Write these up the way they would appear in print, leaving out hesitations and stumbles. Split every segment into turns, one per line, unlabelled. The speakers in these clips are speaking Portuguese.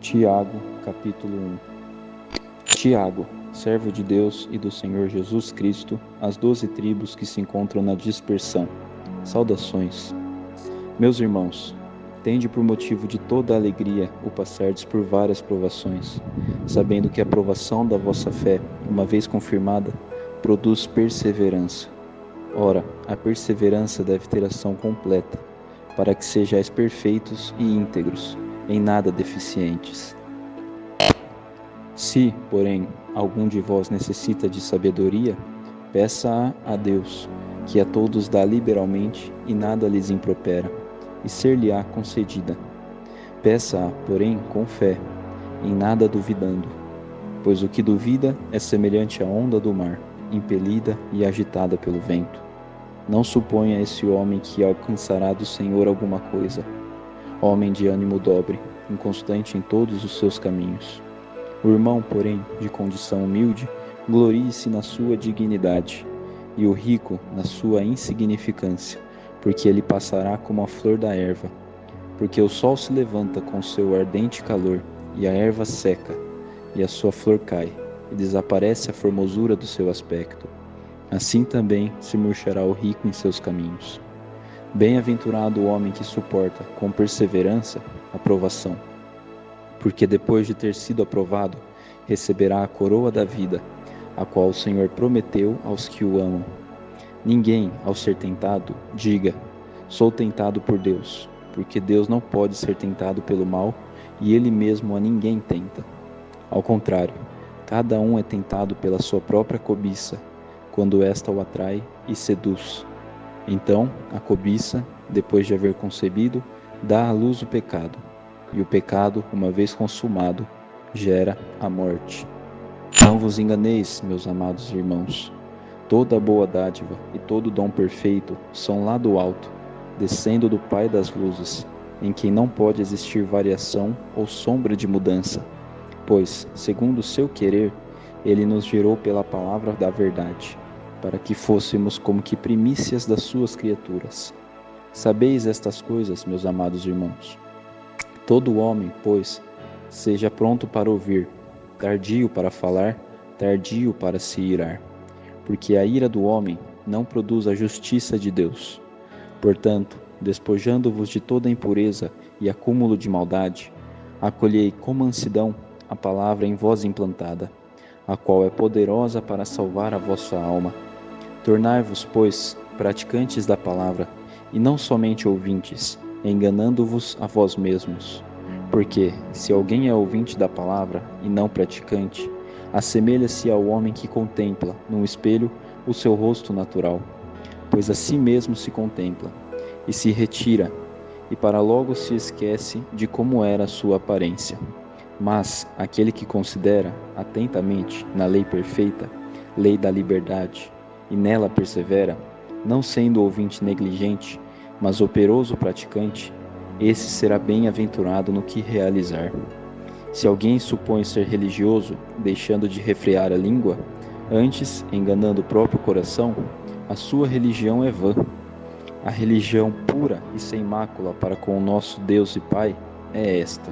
Tiago, capítulo 1. Tiago, servo de Deus e do Senhor Jesus Cristo, às 12 tribos que se encontram na dispersão. Saudações. Meus irmãos, tende por motivo de toda alegria o passardes por várias provações, sabendo que a provação da vossa fé, uma vez confirmada, produz perseverança. Ora, a perseverança deve ter ação completa, para que sejais perfeitos e íntegros, em nada deficientes. Se, porém, algum de vós necessita de sabedoria, peça-a a Deus, que a todos dá liberalmente e nada lhes impropera, e ser-lhe-á concedida. Peça-a, porém, com fé, em nada duvidando, pois o que duvida é semelhante à onda do mar, impelida e agitada pelo vento. Não suponha esse homem que alcançará do Senhor alguma coisa. Homem de ânimo dobre, inconstante em todos os seus caminhos. O irmão, porém, de condição humilde, glorie-se na sua dignidade, e o rico na sua insignificância, porque ele passará como a flor da erva. Porque o sol se levanta com seu ardente calor, e a erva seca, e a sua flor cai, e desaparece a formosura do seu aspecto. Assim também se murchará o rico em seus caminhos. Bem-aventurado o homem que suporta, com perseverança, a provação, porque depois de ter sido aprovado, receberá a coroa da vida, a qual o Senhor prometeu aos que o amam. Ninguém, ao ser tentado, diga: sou tentado por Deus, porque Deus não pode ser tentado pelo mal, e Ele mesmo a ninguém tenta. Ao contrário, cada um é tentado pela sua própria cobiça, quando esta o atrai e seduz. Então, a cobiça, depois de haver concebido, dá à luz o pecado, e o pecado, uma vez consumado, gera a morte. Não vos enganeis, meus amados irmãos. Toda boa dádiva e todo dom perfeito são lá do alto, descendo do Pai das luzes, em quem não pode existir variação ou sombra de mudança, pois, segundo o seu querer, Ele nos gerou pela palavra da verdade, para que fôssemos como que primícias das suas criaturas. Sabeis estas coisas, meus amados irmãos. Todo homem, pois, seja pronto para ouvir, tardio para falar, tardio para se irar, porque a ira do homem não produz a justiça de Deus. Portanto, despojando-vos de toda impureza e acúmulo de maldade, acolhei com mansidão a palavra em vós implantada, a qual é poderosa para salvar a vossa alma. Tornai-vos, pois, praticantes da palavra, e não somente ouvintes, enganando-vos a vós mesmos. Porque, se alguém é ouvinte da palavra e não praticante, assemelha-se ao homem que contempla, num espelho, o seu rosto natural, pois a si mesmo se contempla, e se retira, e para logo se esquece de como era a sua aparência. Mas aquele que considera atentamente na lei perfeita, lei da liberdade, e nela persevera, não sendo ouvinte negligente, mas operoso praticante, esse será bem-aventurado no que realizar. Se alguém supõe ser religioso, deixando de refrear a língua, antes, enganando o próprio coração, a sua religião é vã. A religião pura e sem mácula para com o nosso Deus e Pai é esta: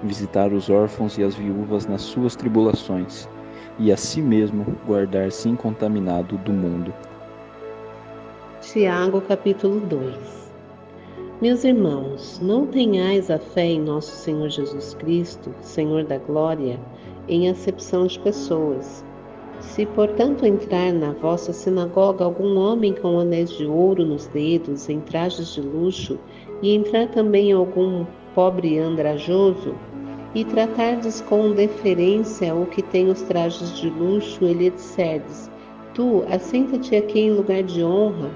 visitar os órfãos e as viúvas nas suas tribulações, e a si mesmo guardar-se incontaminado do mundo.
Tiago, capítulo 2. Meus irmãos, não tenhais a fé em nosso Senhor Jesus Cristo, Senhor da glória, em acepção de pessoas. Se, portanto, entrar na vossa sinagoga algum homem com anéis de ouro nos dedos, em trajes de luxo, e entrar também algum pobre andrajoso, e tratardes com deferência o que tem os trajes de luxo, e lhe disserdes: tu, assenta-te aqui em lugar de honra,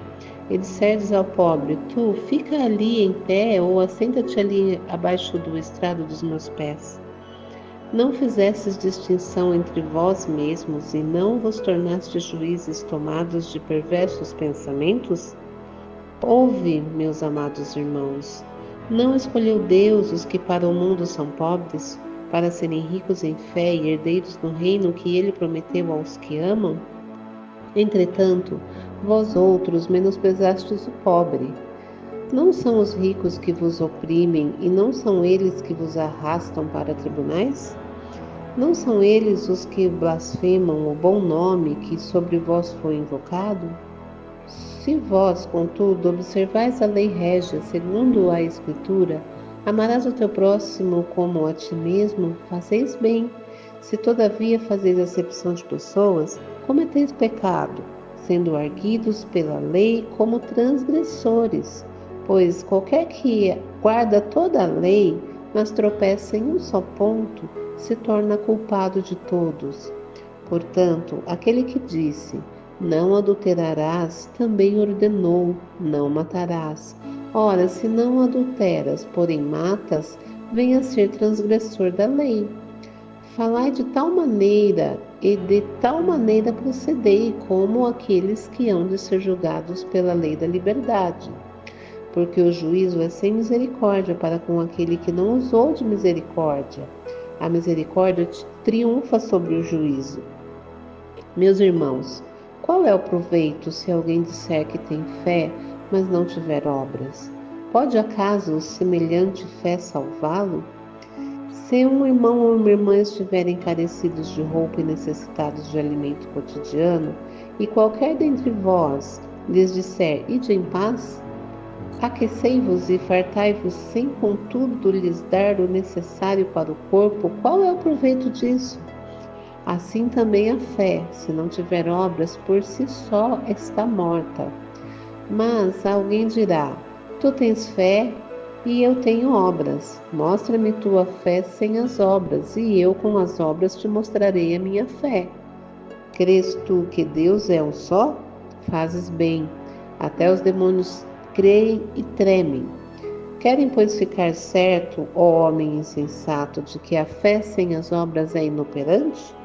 e disserdes ao pobre: tu, fica ali em pé, ou assenta-te ali abaixo do estrado dos meus pés. Não fizestes distinção entre vós mesmos, e não vos tornastes juízes tomados de perversos pensamentos? Ouve, meus amados irmãos, não escolheu Deus os que para o mundo são pobres, para serem ricos em fé e herdeiros no reino que ele prometeu aos que amam? Entretanto, vós outros menosprezastes o pobre. Não são os ricos que vos oprimem e não são eles que vos arrastam para tribunais? Não são eles os que blasfemam o bom nome que sobre vós foi invocado? Se vós, contudo, observais a lei régia segundo a Escritura, amarás o teu próximo como a ti mesmo, fazeis bem. Se todavia fazeis acepção de pessoas, cometeis pecado, sendo arguidos pela lei como transgressores. Pois qualquer que guarda toda a lei, mas tropeça em um só ponto, se torna culpado de todos. Portanto, aquele que disse: não adulterarás, também ordenou: não matarás. Ora, se não adulteras, porém matas, venha a ser transgressor da lei. Falai de tal maneira e de tal maneira procedei como aqueles que hão de ser julgados pela lei da liberdade. Porque o juízo é sem misericórdia para com aquele que não usou de misericórdia. A misericórdia triunfa sobre o juízo. Meus irmãos, qual é o proveito se alguém disser que tem fé, mas não tiver obras? Pode acaso semelhante fé salvá-lo? Se um irmão ou uma irmã estiverem carecidos de roupa e necessitados de alimento cotidiano, e qualquer dentre vós lhes disser: ide em paz, aquecei-vos e fartai-vos, sem contudo lhes dar o necessário para o corpo, qual é o proveito disso? Assim também a fé, se não tiver obras, por si só está morta. Mas alguém dirá: tu tens fé e eu tenho obras. Mostra-me tua fé sem as obras, e eu com as obras te mostrarei a minha fé. Crês tu que Deus é um só? Fazes bem. Até os demônios creem e tremem. Querem, pois, ficar certo, ó homem insensato, de que a fé sem as obras é inoperante?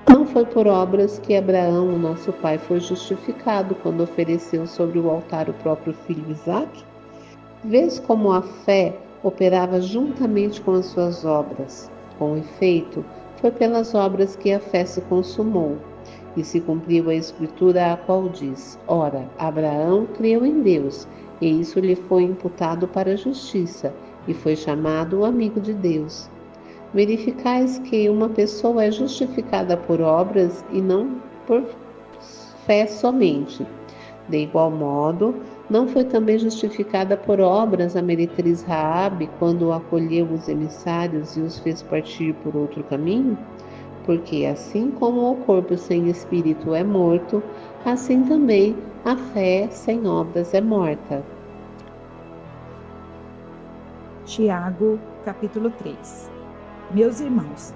Não foi por obras que Abraão, nosso pai, foi justificado quando ofereceu sobre o altar o próprio filho Isaque? Vês como a fé operava juntamente com as suas obras. Com efeito, foi pelas obras que a fé se consumou. E se cumpriu a escritura a qual diz: ora, Abraão creu em Deus, e isso lhe foi imputado para a justiça, e foi chamado o amigo de Deus. Verificais que uma pessoa é justificada por obras e não por fé somente. De igual modo, não foi também justificada por obras a meretriz Raabe quando acolheu os emissários e os fez partir por outro caminho? Porque assim como o corpo sem espírito é morto, assim também a fé sem obras é morta.
Tiago, capítulo 3. Meus irmãos,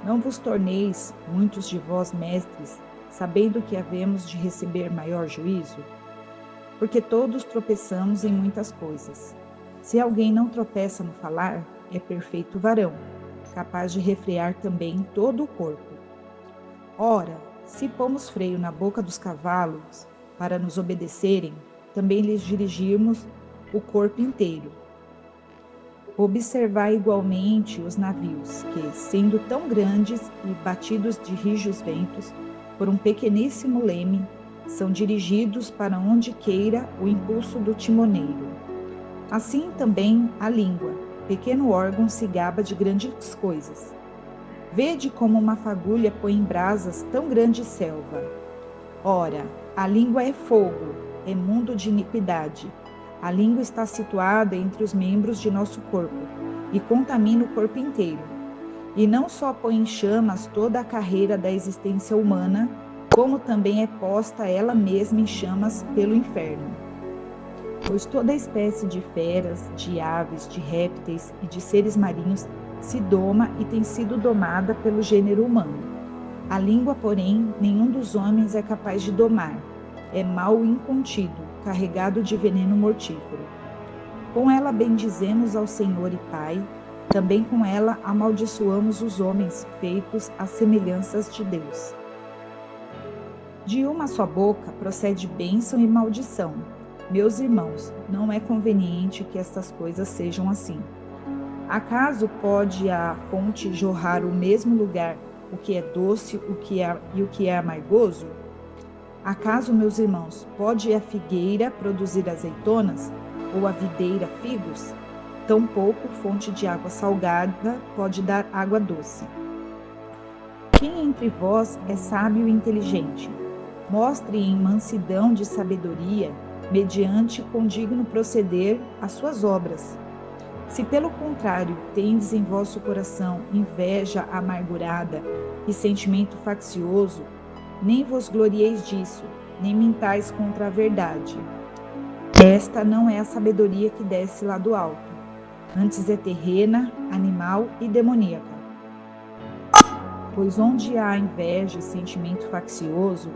não vos torneis muitos de vós mestres, sabendo que havemos de receber maior juízo? Porque todos tropeçamos em muitas coisas. Se alguém não tropeça no falar, é perfeito varão, capaz de refrear também todo o corpo. Ora, se pomos freio na boca dos cavalos para nos obedecerem, também lhes dirigirmos o corpo inteiro. Observai igualmente os navios, que, sendo tão grandes e batidos de rijos ventos, por um pequeníssimo leme, são dirigidos para onde queira o impulso do timoneiro. Assim também a língua, pequeno órgão, se gaba de grandes coisas. Vede como uma fagulha põe em brasas tão grande selva. Ora, a língua é fogo, é mundo de iniquidade. A língua está situada entre os membros de nosso corpo e contamina o corpo inteiro. E não só põe em chamas toda a carreira da existência humana, como também é posta ela mesma em chamas pelo inferno. Pois toda espécie de feras, de aves, de répteis e de seres marinhos se doma e tem sido domada pelo gênero humano. A língua, porém, nenhum dos homens é capaz de domar. É mal incontido, carregado de veneno mortífero. Com ela bendizemos ao Senhor e Pai, também com ela amaldiçoamos os homens feitos às semelhanças de Deus. De uma só boca procede bênção e maldição. Meus irmãos, não é conveniente que estas coisas sejam assim. Acaso pode a fonte jorrar o mesmo lugar o que é doce e o que é amargoso? Acaso, meus irmãos, pode a figueira produzir azeitonas? ou a videira figos, tampouco fonte de água salgada pode dar água doce. Quem entre vós é sábio e inteligente? Mostre em mansidão de sabedoria, mediante condigno proceder, as suas obras. Se pelo contrário tendes em vosso coração inveja amargurada e sentimento faccioso, nem vos glorieis disso, nem mintais contra a verdade. Esta não é a sabedoria que desce lá do alto, antes é terrena, animal e demoníaca. Pois onde há inveja e sentimento faccioso,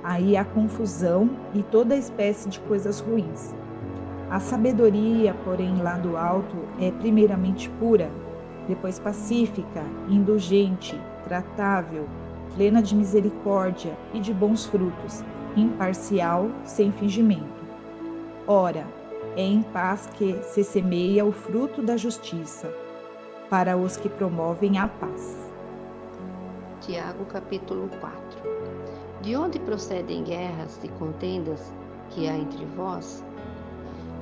aí há confusão e toda espécie de coisas ruins. A sabedoria, porém, lá do alto é primeiramente pura, depois pacífica, indulgente, tratável, plena de misericórdia e de bons frutos, imparcial, sem fingimento. Ora, é em paz que se semeia o fruto da justiça, para os que promovem a paz.
Tiago, capítulo 4. De onde procedem guerras e contendas que há entre vós?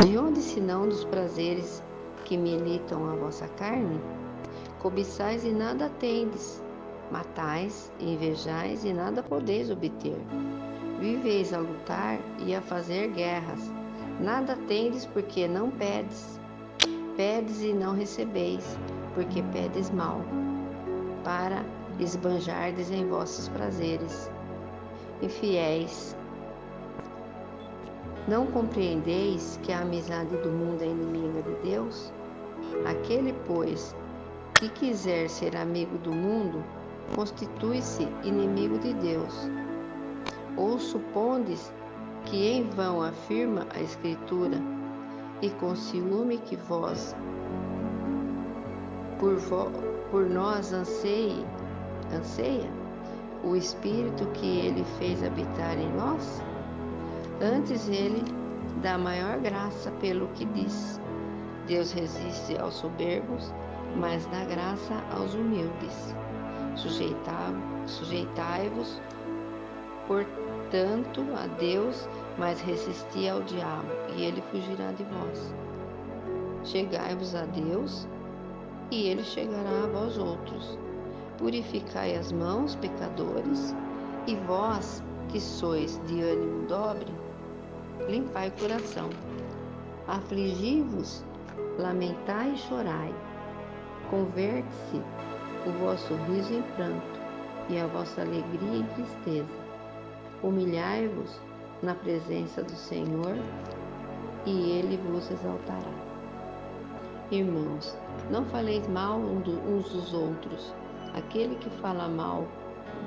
De onde, senão dos prazeres que militam a vossa carne? Cobiçais e nada tendes, matais, invejais e nada podeis obter. Viveis a lutar e a fazer guerras, nada tendes porque não pedes. Pedes e não recebeis, porque pedes mal, para esbanjardes em vossos prazeres. Infiéis, não compreendeis que a amizade do mundo é inimiga de Deus? Aquele, pois, que quiser ser amigo do mundo, constitui-se inimigo de Deus. Ou supondes que em vão afirma a Escritura, e com ciúme que vós, por nós anseia o Espírito que ele fez habitar em nós? Antes ele dá maior graça, pelo que diz: Deus resiste aos soberbos, mas dá graça aos humildes. Sujeitai-vos, portanto, a Deus, mas resisti ao diabo, e ele fugirá de vós. Chegai-vos a Deus, e ele chegará a vós outros. Purificai as mãos, pecadores, e vós, que sois de ânimo dobre, limpai o coração. Afligi-vos, lamentai e chorai. Converte-se o vosso riso em pranto, e a vossa alegria em tristeza. Humilhai-vos na presença do Senhor, e ele vos exaltará. Irmãos, não faleis mal uns dos outros. Aquele que fala mal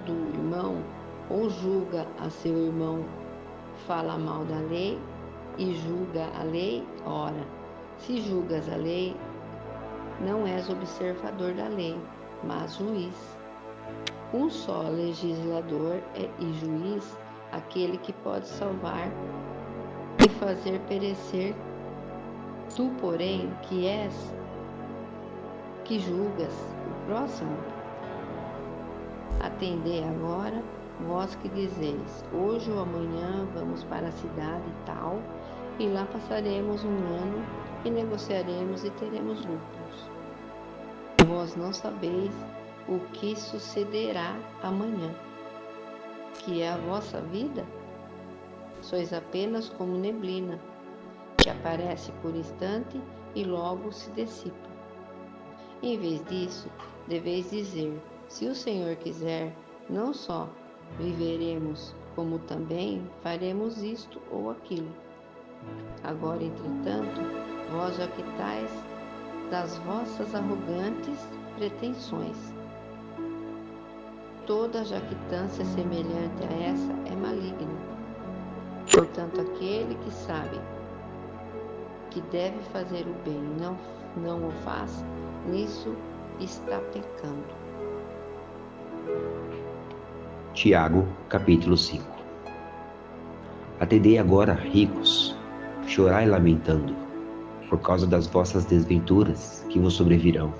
do irmão ou julga a seu irmão, fala mal da lei e julga a lei. Ora, se julgas a lei, não és observador da lei, mas juiz. Um só legislador e juiz, aquele que pode salvar e fazer perecer. Tu, porém, que julgas o próximo, atendei agora, vós que dizeis: hoje ou amanhã vamos para a cidade tal, e lá passaremos um ano, e negociaremos e teremos lucros. Vós não sabeis o que sucederá amanhã, que é a vossa vida? Sois apenas como neblina, que aparece por instante e logo se dissipa. Em vez disso, deveis dizer: se o Senhor quiser, não só viveremos, como também faremos isto ou aquilo. Agora, entretanto, vós jactais das vossas arrogantes pretensões. Toda jactância semelhante a essa é maligna. Portanto, aquele que sabe que deve fazer o bem e não o faz, nisso está pecando.
Tiago, capítulo 5. Atendei agora, ricos, chorai lamentando, por causa das vossas desventuras que vos sobrevirão.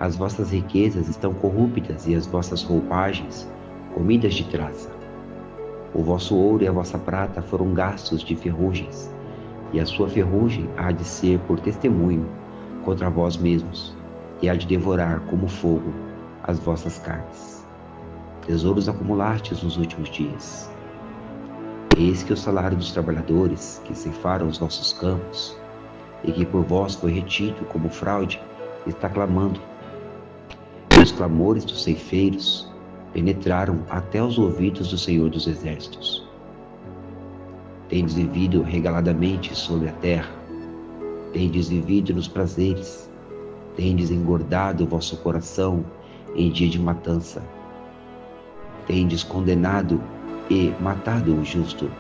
As vossas riquezas estão corruptas e as vossas roupagens comidas de traça. O vosso ouro e a vossa prata foram gastos de ferrugens, e a sua ferrugem há de ser por testemunho contra vós mesmos, e há de devorar como fogo as vossas carnes. Tesouros acumulastes nos últimos dias. Eis que o salário dos trabalhadores que ceifaram os vossos campos, e que por vós foi retido como fraude, está clamando. E os clamores dos ceifeiros penetraram até os ouvidos do Senhor dos Exércitos. Tendes vivido regaladamente sobre a terra, tendes vivido nos prazeres, tendes engordado o vosso coração em dia de matança, tendes condenado e matado o justo,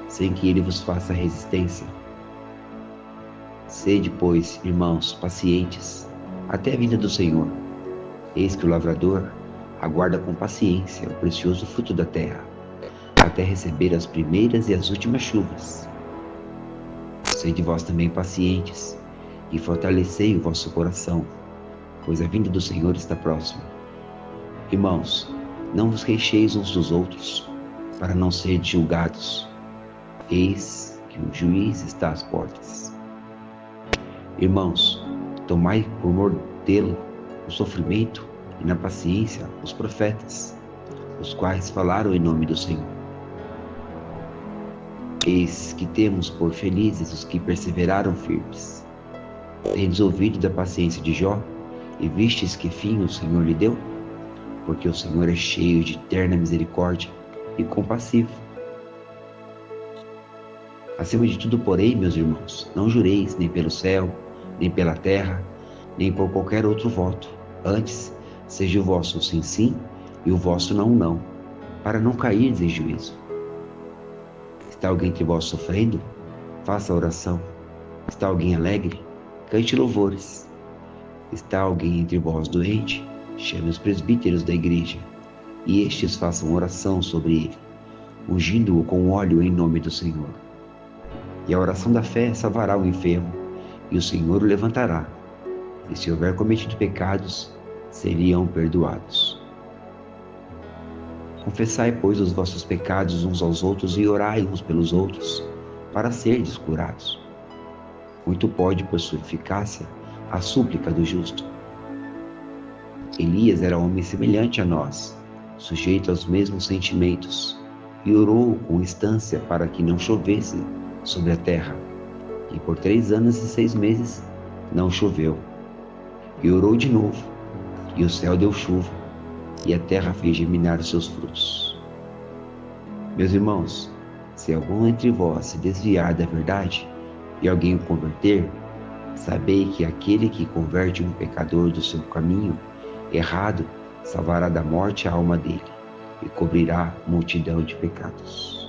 sem que ele vos faça resistência. Sede, pois, irmãos, pacientes, até a vinda do Senhor. Eis que o lavrador aguarda com paciência o precioso fruto da terra, até receber as primeiras e as últimas chuvas. Sede vós também pacientes, e fortalecei o vosso coração, pois a vinda do Senhor está próxima. Irmãos, não vos queixeis uns dos outros, para não serdes julgados. Eis que o juiz está às portas. Irmãos, tomai por modelo o sofrimento e na paciência os profetas, os quais falaram em nome do Senhor. Eis que temos por felizes os que perseveraram firmes. Tendes ouvido da paciência de Jó, e vistes que fim o Senhor lhe deu? Porque o Senhor é cheio de eterna misericórdia e compassivo. Acima de tudo, porém, meus irmãos, não jureis nem pelo céu, nem pela terra, nem por qualquer outro voto. Antes, seja o vosso sim, sim, e o vosso não, não, para não cairdes em juízo. Está alguém entre vós sofrendo? Faça oração. Está alguém alegre? Cante louvores. Está alguém entre vós doente? Chame os presbíteros da igreja, e estes façam oração sobre ele, ungindo-o com óleo em nome do Senhor. E a oração da fé salvará o enfermo, e o Senhor o levantará. E se houver cometido pecados, seriam perdoados. Confessai, pois, os vossos pecados uns aos outros e orai uns pelos outros, para serdes curados. Muito pode, por sua eficácia, a súplica do justo. Elias era homem semelhante a nós, sujeito aos mesmos sentimentos, e orou com instância para que não chovesse sobre a terra. E por 3 anos e 6 meses não choveu. E orou de novo, e o céu deu chuva, e a terra fez germinar os seus frutos. Meus irmãos, se algum entre vós se desviar da verdade, e alguém o converter, sabei que aquele que converte um pecador do seu caminho errado salvará da morte a alma dele, e cobrirá multidão de pecados.